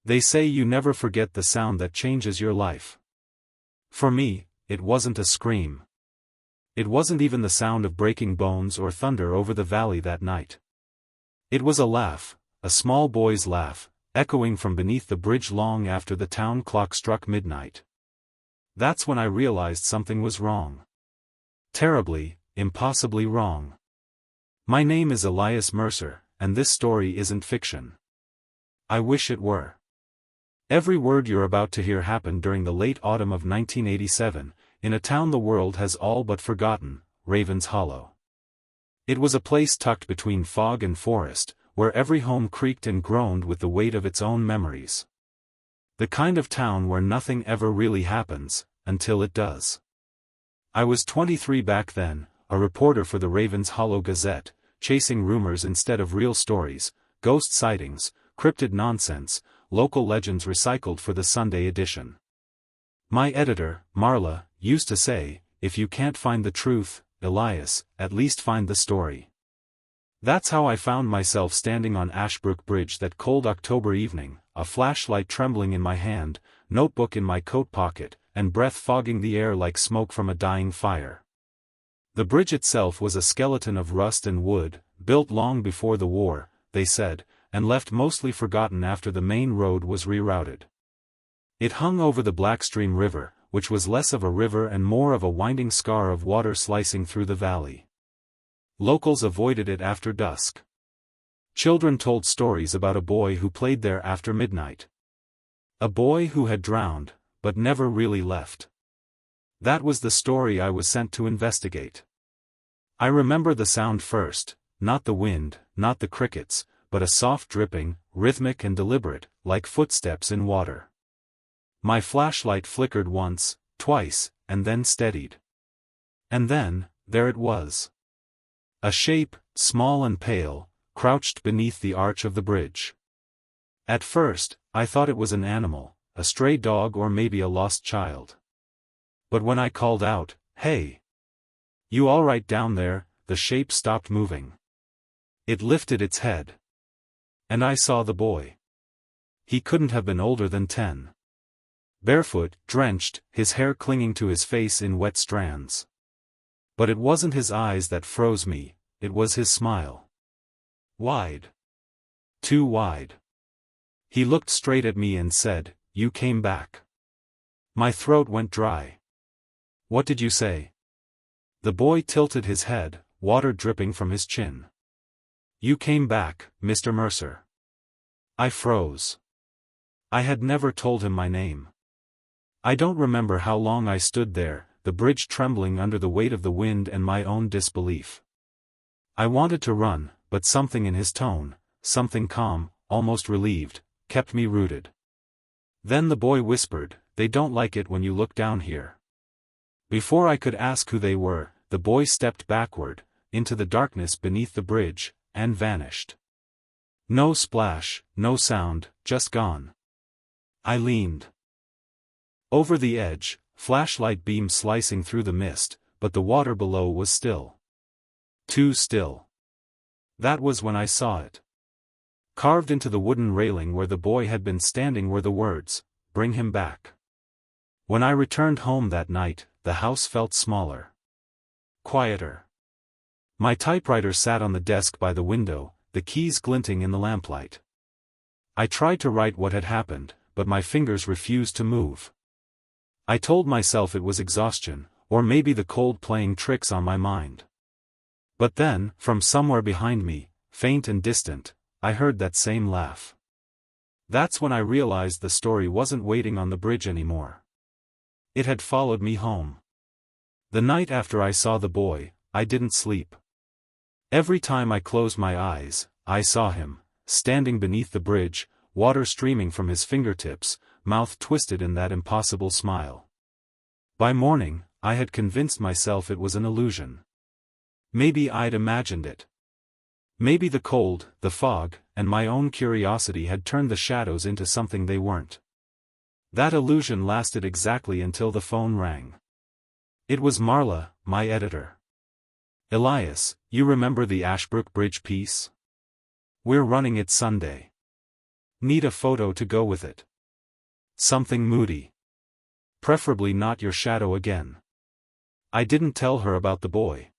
They say you never forget the sound that changes your life. For me, it wasn't a scream. It wasn't even the sound of breaking bones or thunder over the valley that night. It was a laugh, a small boy's laugh, echoing from beneath the bridge long after the town clock struck midnight. That's when I realized something was wrong. Terribly, impossibly wrong. My name is Elias Mercer, and this story isn't fiction. I wish it were. Every word you're about to hear happened during the late autumn of 1987, in a town the world has all but forgotten, Ravens Hollow. It was a place tucked between fog and forest, where every home creaked and groaned with the weight of its own memories. The kind of town where nothing ever really happens, until it does. I was 23 back then, a reporter for the Ravens Hollow Gazette, chasing rumors instead of real stories, ghost sightings, cryptid nonsense, local legends recycled for the Sunday edition. My editor, Marla, used to say, if you can't find the truth, Elias, at least find the story. That's how I found myself standing on Ashbrook Bridge that cold October evening, a flashlight trembling in my hand, notebook in my coat pocket, and breath fogging the air like smoke from a dying fire. The bridge itself was a skeleton of rust and wood, built long before the war, they said, and left mostly forgotten after the main road was rerouted. It hung over the Blackstream River, which was less of a river and more of a winding scar of water slicing through the valley. Locals avoided it after dusk. Children told stories about a boy who played there after midnight. A boy who had drowned, but never really left. That was the story I was sent to investigate. I remember the sound first, not the wind, not the crickets, but a soft dripping, rhythmic and deliberate, like footsteps in water. My flashlight flickered once, twice, and then steadied. And then, there it was. A shape, small and pale, crouched beneath the arch of the bridge. At first, I thought it was an animal, a stray dog or maybe a lost child. But when I called out, "Hey! You all right down there?" the shape stopped moving. It lifted its head. And I saw the boy. He couldn't have been older than 10. Barefoot, drenched, his hair clinging to his face in wet strands. But it wasn't his eyes that froze me, it was his smile. Wide. Too wide. He looked straight at me and said, "You came back." My throat went dry. "What did you say?" The boy tilted his head, water dripping from his chin. "You came back, Mr. Mercer." I froze. I had never told him my name. I don't remember how long I stood there, the bridge trembling under the weight of the wind and my own disbelief. I wanted to run, but something in his tone, something calm, almost relieved, kept me rooted. Then the boy whispered, "They don't like it when you look down here." Before I could ask who they were, the boy stepped backward, into the darkness beneath the bridge, and vanished. No splash, no sound, just gone. I leaned over the edge, flashlight beam slicing through the mist, but the water below was still. Too still. That was when I saw it. Carved into the wooden railing where the boy had been standing were the words, "Bring him back." When I returned home that night, the house felt smaller. Quieter. My typewriter sat on the desk by the window, the keys glinting in the lamplight. I tried to write what had happened, but my fingers refused to move. I told myself it was exhaustion, or maybe the cold playing tricks on my mind. But then, from somewhere behind me, faint and distant, I heard that same laugh. That's when I realized the story wasn't waiting on the bridge anymore. It had followed me home. The night after I saw the boy, I didn't sleep. Every time I closed my eyes, I saw him, standing beneath the bridge, water streaming from his fingertips, mouth twisted in that impossible smile. By morning, I had convinced myself it was an illusion. Maybe I'd imagined it. Maybe the cold, the fog, and my own curiosity had turned the shadows into something they weren't. That illusion lasted exactly until the phone rang. It was Marla, my editor. "Elias, you remember the Ashbrook Bridge piece? We're running it Sunday. Need a photo to go with it. Something moody. Preferably not your shadow again. I didn't tell her about the boy.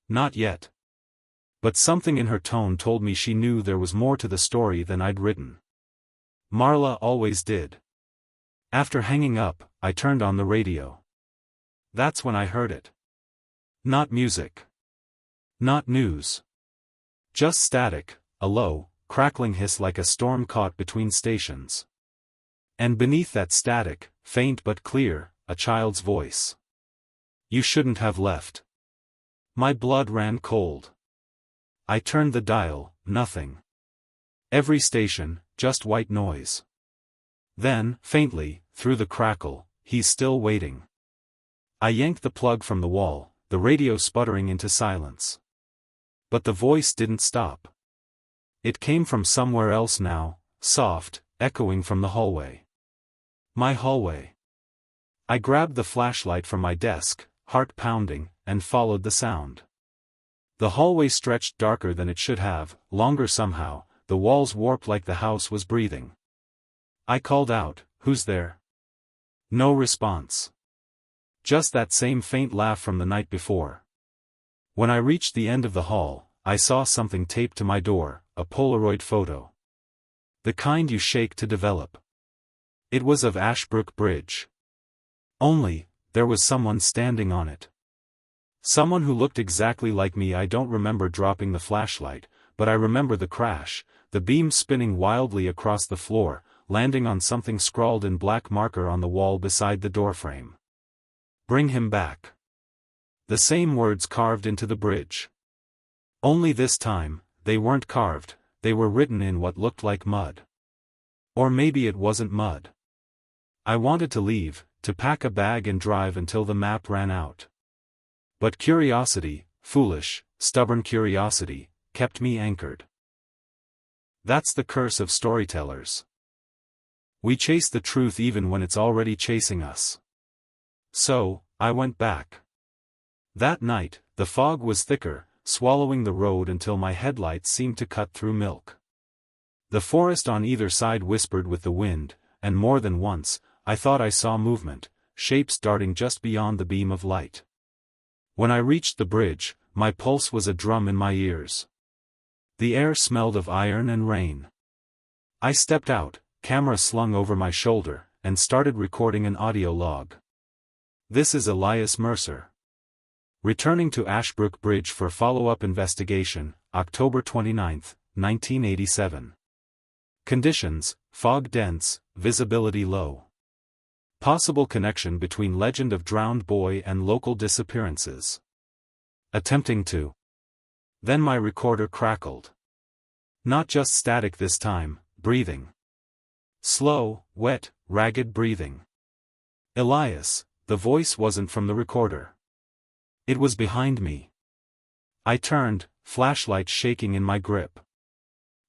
Not yet. But something in her tone told me she knew there was more to the story than I'd written. Marla always did. After hanging up, I turned on the radio. That's when I heard it. Not music. Not news. Just static, a low, crackling hiss like a storm caught between stations. And beneath that static, faint but clear, a child's voice. You shouldn't have left. My blood ran cold. I turned the dial, nothing. Every station, just white noise. Then, faintly, through the crackle, he's still waiting. I yanked the plug from the wall, the radio sputtering into silence. But the voice didn't stop. It came from somewhere else now, soft, echoing from the hallway. My hallway. I grabbed the flashlight from my desk, heart pounding, and followed the sound. The hallway stretched darker than it should have, longer somehow, the walls warped like the house was breathing. I called out, "Who's there?" No response. Just that same faint laugh from the night before. When I reached the end of the hall, I saw something taped to my door, a Polaroid photo. The kind you shake to develop. It was of Ashbrook Bridge. Only, there was someone standing on it. Someone who looked exactly like me. I don't remember dropping the flashlight, but I remember the crash, the beam spinning wildly across the floor, landing on something scrawled in black marker on the wall beside the doorframe. Bring him back. The same words carved into the bridge. Only this time, they weren't carved, they were written in what looked like mud. Or maybe it wasn't mud. I wanted to leave, to pack a bag and drive until the map ran out. But curiosity, foolish, stubborn curiosity, kept me anchored. That's the curse of storytellers. We chase the truth even when it's already chasing us. So, I went back. That night, the fog was thicker, swallowing the road until my headlights seemed to cut through milk. The forest on either side whispered with the wind, and more than once, I thought I saw movement, shapes darting just beyond the beam of light. When I reached the bridge, my pulse was a drum in my ears. The air smelled of iron and rain. I stepped out, camera slung over my shoulder, and started recording an audio log. This is Elias Mercer. Returning to Ashbrook Bridge for follow-up investigation, October 29, 1987. Conditions: fog dense, visibility low. Possible connection between legend of drowned boy and local disappearances. Attempting to. Then my recorder crackled. Not just static this time, breathing. Slow, wet, ragged breathing. Elias, the voice wasn't from the recorder. It was behind me. I turned, flashlight shaking in my grip.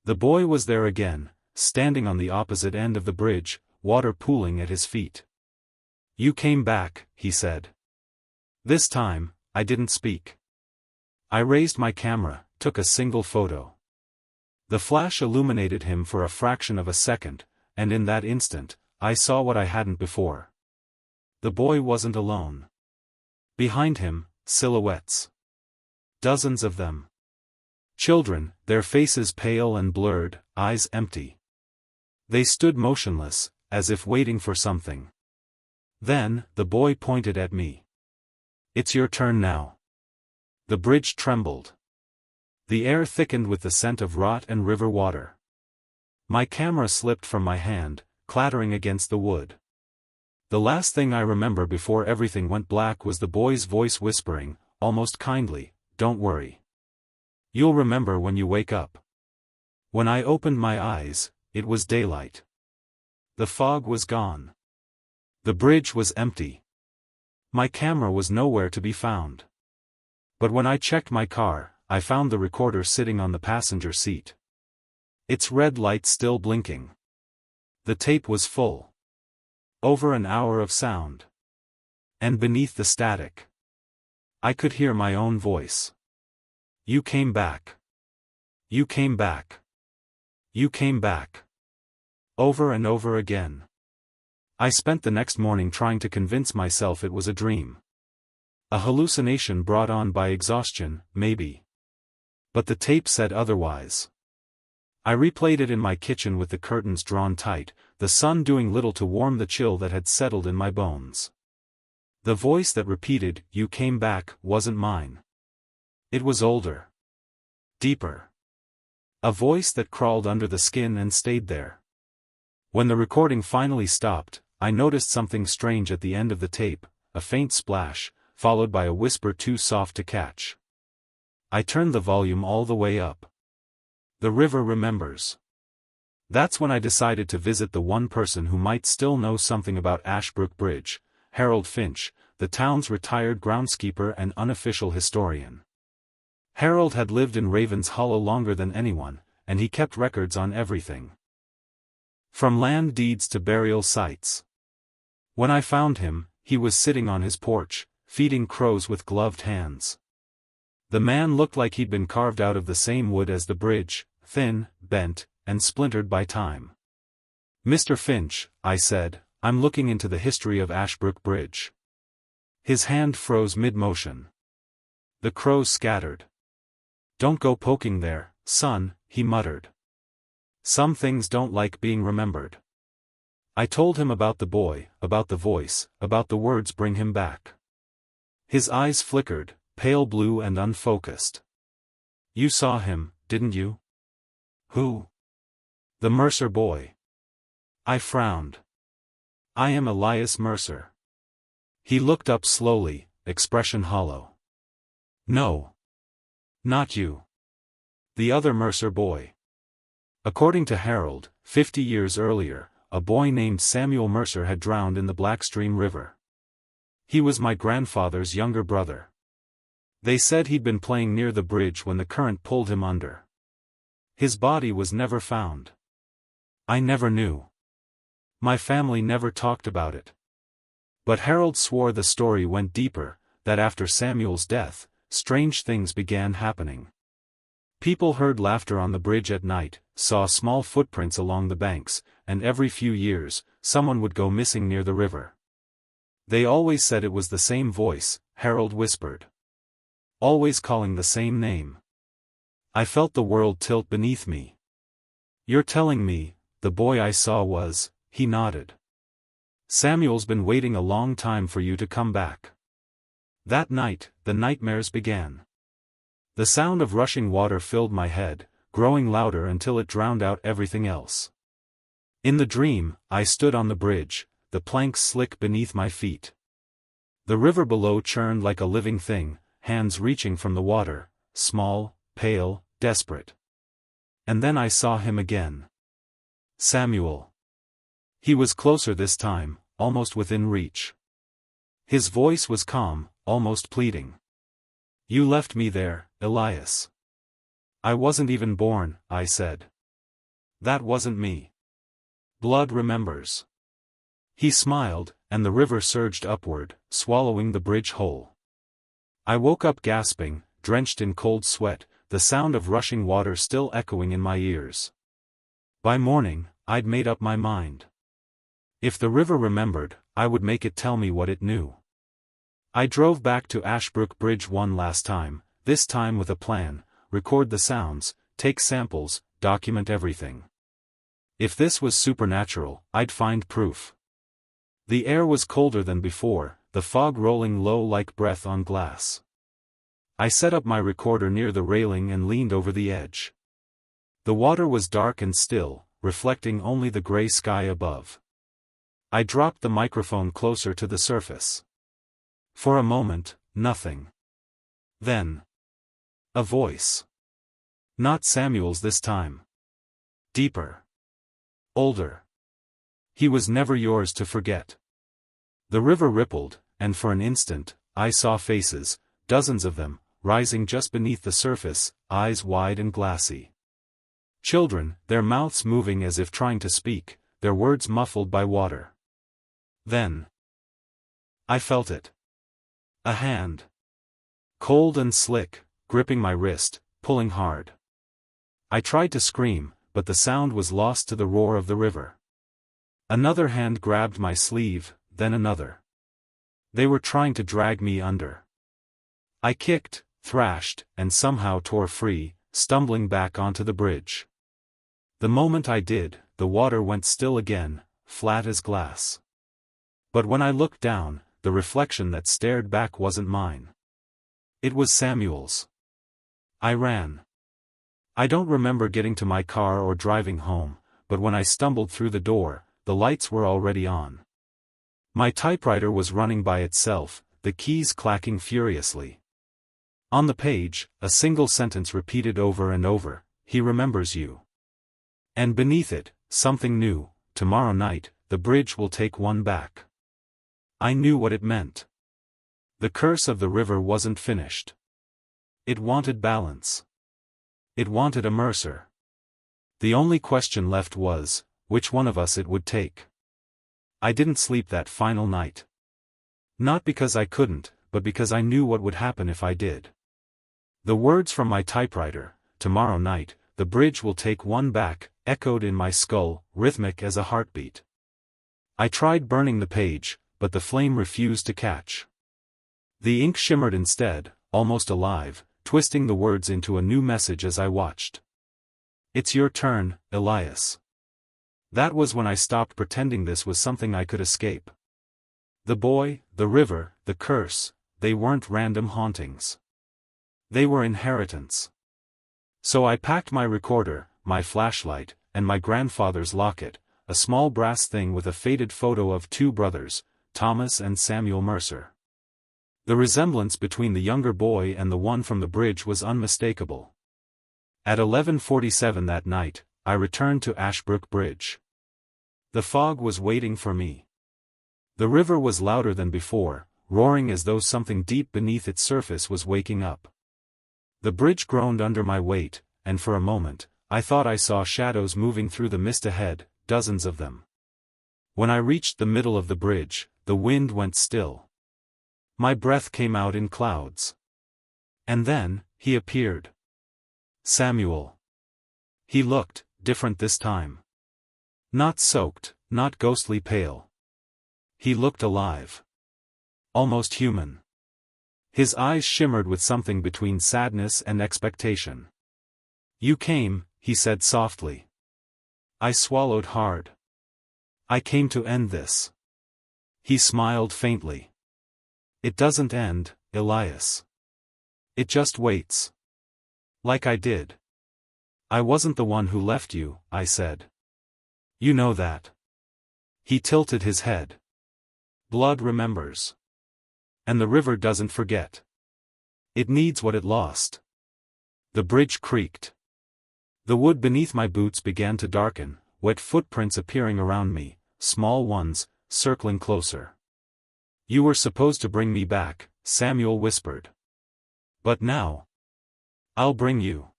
The boy was there again, standing on the opposite end of the bridge, water pooling at his feet. You came back, he said. This time, I didn't speak. I raised my camera, took a single photo. The flash illuminated him for a fraction of a second, and in that instant, I saw what I hadn't before. The boy wasn't alone. Behind him, silhouettes. Dozens of them. Children, their faces pale and blurred, eyes empty. They stood motionless, as if waiting for something. Then, the boy pointed at me. It's your turn now. The bridge trembled. The air thickened with the scent of rot and river water. My camera slipped from my hand, clattering against the wood. The last thing I remember before everything went black was the boy's voice whispering, almost kindly, "Don't worry. You'll remember when you wake up." When I opened my eyes, it was daylight. The fog was gone. The bridge was empty. My camera was nowhere to be found. But when I checked my car, I found the recorder sitting on the passenger seat. Its red light still blinking. The tape was full. Over an hour of sound. And beneath the static, I could hear my own voice. You came back. You came back. You came back. over and over again. I spent the next morning trying to convince myself it was a dream. A hallucination brought on by exhaustion, maybe. But the tape said otherwise. I replayed it in my kitchen with the curtains drawn tight, the sun doing little to warm the chill that had settled in my bones. The voice that repeated, "You came back," wasn't mine. It was older. Deeper. A voice that crawled under the skin and stayed there. When the recording finally stopped, I noticed something strange at the end of the tape, a faint splash, followed by a whisper too soft to catch. I turned the volume all the way up. The river remembers. That's when I decided to visit the one person who might still know something about Ashbrook Bridge, Harold Finch, the town's retired groundskeeper and unofficial historian. Harold had lived in Raven's Hollow longer than anyone, and he kept records on everything. From land deeds to burial sites. When I found him, he was sitting on his porch, feeding crows with gloved hands. The man looked like he'd been carved out of the same wood as the bridge, thin, bent, and splintered by time. "Mr. Finch," I said, "I'm looking into the history of Ashbrook Bridge." His hand froze mid-motion. The crows scattered. "Don't go poking there, son," he muttered. "Some things don't like being remembered." I told him about the boy, about the voice, about the words bring him back. His eyes flickered, pale blue and unfocused. "You saw him, didn't you?" "Who?" "The Mercer boy." I frowned. "I am Elias Mercer." He looked up slowly, expression hollow. "No. Not you. The other Mercer boy." According to Harold, 50 years earlier, a boy named Samuel Mercer had drowned in the Blackstream River. He was my grandfather's younger brother. They said he'd been playing near the bridge when the current pulled him under. His body was never found. I never knew. My family never talked about it. But Harold swore the story went deeper, that after Samuel's death, strange things began happening. People heard laughter on the bridge at night, saw small footprints along the banks, and every few years, someone would go missing near the river. They always said it was the same voice, Harold whispered. Always calling the same name. I felt the world tilt beneath me. "You're telling me, the boy I saw was," he nodded. "Samuel's been waiting a long time for you to come back." That night, the nightmares began. The sound of rushing water filled my head, growing louder until it drowned out everything else. In the dream, I stood on the bridge, the planks slick beneath my feet. The river below churned like a living thing, hands reaching from the water, small, pale, desperate. And then I saw him again. Samuel. He was closer this time, almost within reach. His voice was calm, almost pleading. "You left me there, Elias." "I wasn't even born," I said. "That wasn't me. Blood remembers." He smiled, and the river surged upward, swallowing the bridge whole. I woke up gasping, drenched in cold sweat, the sound of rushing water still echoing in my ears. By morning, I'd made up my mind. If the river remembered, I would make it tell me what it knew. I drove back to Ashbrook Bridge one last time, this time with a plan: record the sounds, take samples, document everything. If this was supernatural, I'd find proof. The air was colder than before, the fog rolling low like breath on glass. I set up my recorder near the railing and leaned over the edge. The water was dark and still, reflecting only the gray sky above. I dropped the microphone closer to the surface. For a moment, nothing. Then, a voice. Not Samuel's this time. Deeper. Older. "He was never yours to forget." The river rippled, and for an instant, I saw faces, dozens of them, rising just beneath the surface, eyes wide and glassy. Children, their mouths moving as if trying to speak, their words muffled by water. Then, I felt it. A hand. Cold and slick, gripping my wrist, pulling hard. I tried to scream, but the sound was lost to the roar of the river. Another hand grabbed my sleeve, then another. They were trying to drag me under. I kicked, thrashed, and somehow tore free, stumbling back onto the bridge. The moment I did, the water went still again, flat as glass. But when I looked down, the reflection that stared back wasn't mine. It was Samuel's. I ran. I don't remember getting to my car or driving home, but when I stumbled through the door, the lights were already on. My typewriter was running by itself, the keys clacking furiously. On the page, a single sentence repeated over and over, "He remembers you." And beneath it, something new, "Tomorrow night, the bridge will take one back." I knew what it meant. The curse of the river wasn't finished. It wanted balance. It wanted a Mercer. The only question left was, which one of us it would take. I didn't sleep that final night. Not because I couldn't, but because I knew what would happen if I did. The words from my typewriter, "Tomorrow night, the bridge will take one back," echoed in my skull, rhythmic as a heartbeat. I tried burning the page, but the flame refused to catch. The ink shimmered instead, almost alive, twisting the words into a new message as I watched. "It's your turn, Elias." That was when I stopped pretending this was something I could escape. The boy, the river, the curse, they weren't random hauntings. They were inheritance. So I packed my recorder, my flashlight, and my grandfather's locket, a small brass thing with a faded photo of two brothers, Thomas and Samuel Mercer. The resemblance between the younger boy and the one from the bridge was unmistakable. At 11:47 that night, I returned to Ashbrook Bridge. The fog was waiting for me. The river was louder than before, roaring as though something deep beneath its surface was waking up. The bridge groaned under my weight, and for a moment, I thought I saw shadows moving through the mist ahead, dozens of them. When I reached the middle of the bridge, the wind went still. My breath came out in clouds. And then, he appeared. Samuel. He looked different this time. Not soaked, not ghostly pale. He looked alive. Almost human. His eyes shimmered with something between sadness and expectation. "You came," he said softly. I swallowed hard. "I came to end this." He smiled faintly. "It doesn't end, Elias. It just waits. Like I did." "I wasn't the one who left you," I said. "You know that." He tilted his head. "Blood remembers. And the river doesn't forget. It needs what it lost." The bridge creaked. The wood beneath my boots began to darken, wet footprints appearing around me, small ones, circling closer. "You were supposed to bring me back," Samuel whispered. "But now, I'll bring you."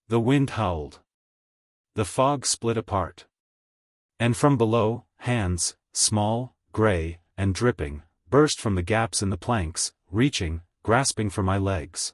The wind howled. The fog split apart. And from below, hands, small, gray, and dripping, burst from the gaps in the planks, reaching, grasping for my legs.